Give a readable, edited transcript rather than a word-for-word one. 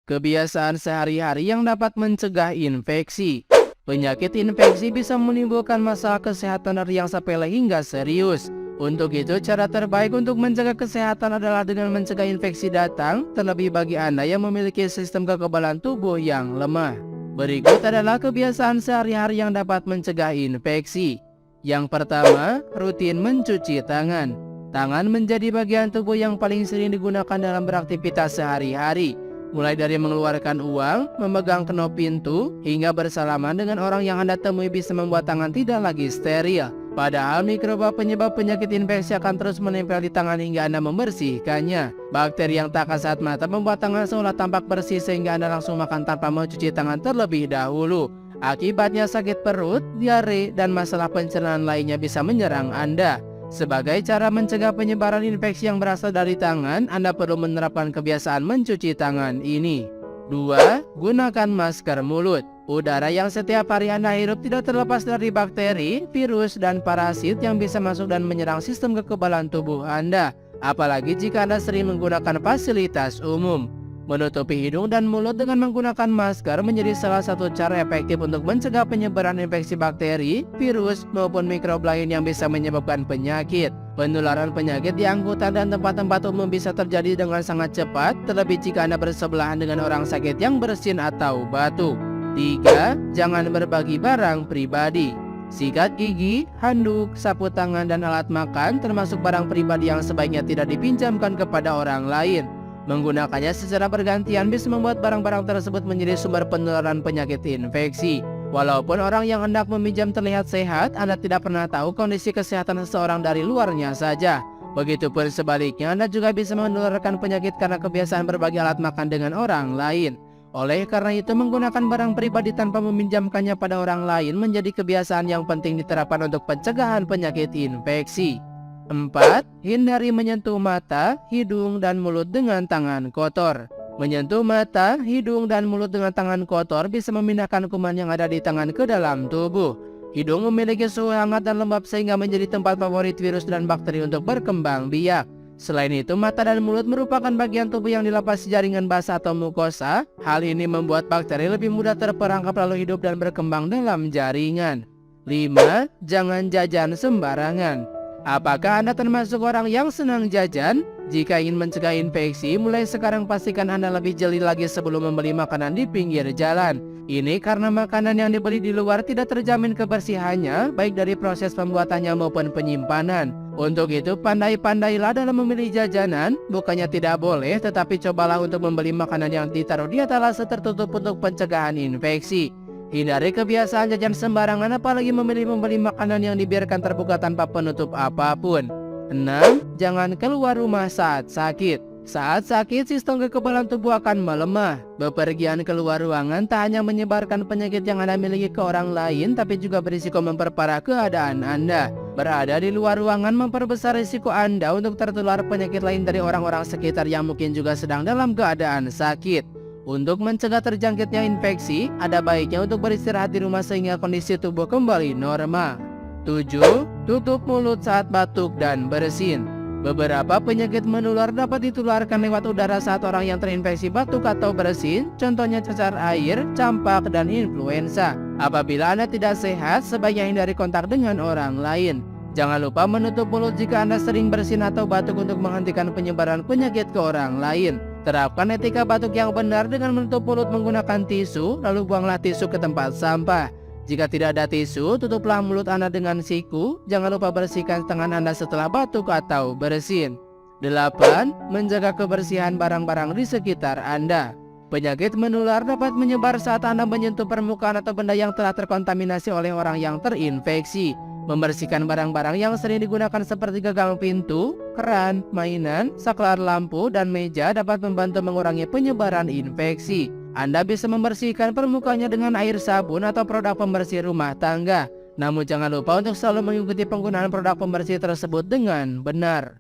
Kebiasaan sehari-hari yang dapat mencegah infeksi. Penyakit infeksi bisa menimbulkan masalah kesehatan dari yang sepele hingga serius. Untuk itu, cara terbaik untuk menjaga kesehatan adalah dengan mencegah infeksi datang, terlebih bagi Anda yang memiliki sistem kekebalan tubuh yang lemah. Berikut adalah kebiasaan sehari-hari yang dapat mencegah infeksi. Yang pertama, rutin mencuci tangan. Tangan menjadi bagian tubuh yang paling sering digunakan dalam beraktivitas sehari-hari. Mulai dari mengeluarkan uang, memegang knop pintu, hingga bersalaman dengan orang yang Anda temui bisa membuat tangan tidak lagi steril. Padahal mikroba penyebab penyakit infeksi akan terus menempel di tangan hingga Anda membersihkannya. Bakteri yang tak kasat mata membuat tangan seolah tampak bersih sehingga Anda langsung makan tanpa mencuci tangan terlebih dahulu. Akibatnya sakit perut, diare, dan masalah pencernaan lainnya bisa menyerang Anda. Sebagai cara mencegah penyebaran infeksi yang berasal dari tangan, Anda perlu menerapkan kebiasaan mencuci tangan ini. 2. Gunakan masker mulut. Udara yang setiap hari Anda hirup tidak terlepas dari bakteri, virus, dan parasit yang bisa masuk dan menyerang sistem kekebalan tubuh Anda. Apalagi jika Anda sering menggunakan fasilitas umum. Menutupi hidung dan mulut dengan menggunakan masker menjadi salah satu cara efektif untuk mencegah penyebaran infeksi bakteri, virus, maupun mikrob lain yang bisa menyebabkan penyakit. Penularan penyakit di angkutan dan tempat-tempat umum bisa terjadi dengan sangat cepat, terlebih jika Anda bersebelahan dengan orang sakit yang bersin atau batuk. 3. Jangan berbagi barang pribadi. Sikat gigi, handuk, sapu tangan, dan alat makan termasuk barang pribadi yang sebaiknya tidak dipinjamkan kepada orang lain. Menggunakannya secara bergantian bisa membuat barang-barang tersebut menjadi sumber penularan penyakit infeksi. Walaupun orang yang hendak meminjam terlihat sehat, Anda tidak pernah tahu kondisi kesehatan seseorang dari luarnya saja. Begitupun sebaliknya, Anda juga bisa menularkan penyakit karena kebiasaan berbagi alat makan dengan orang lain. Oleh karena itu, menggunakan barang pribadi tanpa meminjamkannya pada orang lain menjadi kebiasaan yang penting diterapkan untuk pencegahan penyakit infeksi. 4. Hindari menyentuh mata, hidung, dan mulut dengan tangan kotor. Menyentuh mata, hidung, dan mulut dengan tangan kotor bisa memindahkan kuman yang ada di tangan ke dalam tubuh. Hidung memiliki suhu hangat dan lembab sehingga menjadi tempat favorit virus dan bakteri untuk berkembang biak. Selain itu, mata dan mulut merupakan bagian tubuh yang dilapisi jaringan basah atau mukosa. Hal ini membuat bakteri lebih mudah terperangkap lalu hidup dan berkembang dalam jaringan. 5. Jangan jajan sembarangan. Apakah Anda termasuk orang yang senang jajan? Jika ingin mencegah infeksi, mulai sekarang pastikan Anda lebih jeli lagi sebelum membeli makanan di pinggir jalan. Ini karena makanan yang dibeli di luar tidak terjamin kebersihannya, baik dari proses pembuatannya maupun penyimpanan. Untuk itu, pandai-pandailah dalam memilih jajanan. Bukannya tidak boleh, tetapi cobalah untuk membeli makanan yang ditaruh di etalase tertutup untuk pencegahan infeksi. Hindari kebiasaan jajan sembarangan, apalagi memilih membeli makanan yang dibiarkan terbuka tanpa penutup apapun. 6. Jangan keluar rumah saat sakit. Saat sakit, sistem kekebalan tubuh akan melemah. Bepergian keluar ruangan tak hanya menyebarkan penyakit yang Anda miliki ke orang lain, tapi juga berisiko memperparah keadaan Anda. Berada di luar ruangan memperbesar risiko Anda untuk tertular penyakit lain dari orang-orang sekitar yang mungkin juga sedang dalam keadaan sakit. Untuk mencegah terjangkitnya infeksi, ada baiknya untuk beristirahat di rumah sehingga kondisi tubuh kembali normal. 7. Tutup mulut saat batuk dan bersin. Beberapa penyakit menular dapat ditularkan lewat udara saat orang yang terinfeksi batuk atau bersin, contohnya cacar air, campak, dan influenza. Apabila Anda tidak sehat, sebaiknya hindari kontak dengan orang lain. Jangan lupa menutup mulut jika Anda sering bersin atau batuk untuk menghentikan penyebaran penyakit ke orang lain. Terapkan etika batuk yang benar dengan menutup mulut menggunakan tisu, lalu buanglah tisu ke tempat sampah. Jika tidak ada tisu, tutuplah mulut Anda dengan siku. Jangan lupa bersihkan tangan Anda setelah batuk atau bersin. 8. Menjaga kebersihan barang-barang di sekitar Anda. Penyakit menular dapat menyebar saat Anda menyentuh permukaan atau benda yang telah terkontaminasi oleh orang yang terinfeksi. Membersihkan barang-barang yang sering digunakan seperti gagang pintu, keran, mainan, saklar lampu, dan meja dapat membantu mengurangi penyebaran infeksi. Anda bisa membersihkan permukaannya dengan air sabun atau produk pembersih rumah tangga. Namun jangan lupa untuk selalu mengikuti penggunaan produk pembersih tersebut dengan benar.